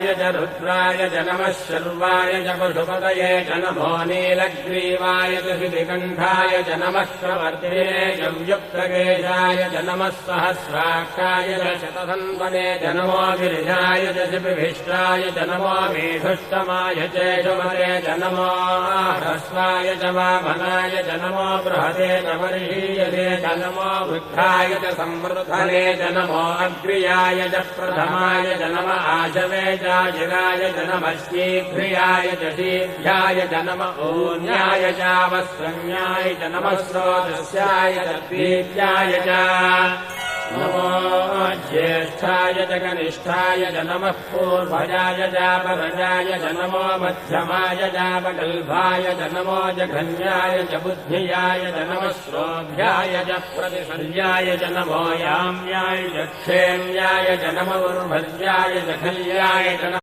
च रुद्राय च नमः शर्वाय च पशुपतये च नमो नीलग्रीवाय च शितिकण्ठाय च नमः प्रवर्तिने च व्युक्तकेशाय च नमः सहस्राक्षाय च शतधन्वने च नमो गिरिजाय च शिपिभिष्टाय च नमो मेधुष्टमाय चेषुमते च नमो ह्रस्वाय च वामनाय च नमो बृहते च वर्षीयते च नमो वृद्धाय च संवृद्धने च नमो अग्र्याय च प्रथमाय च नम आशवे जिराय च नमः शीघ्रियाय च शीघ्राय च नम ऊन्याय चावस्रन्याय च नमः स्रोतस्याय च दीप्याय च नमो ज्येष्ठाय च कनिष्ठाय च नमः पूर्वजाय चापरजाय च नमो मध्यमाय चापगल्भाय च नमो जघन्याय च बुद्धियाय च नमः श्रोभ्याय च प्रतिशल्याय च नमो याम्याय च क्षेम्याय च नमो उर्भज्याय च खल्याय च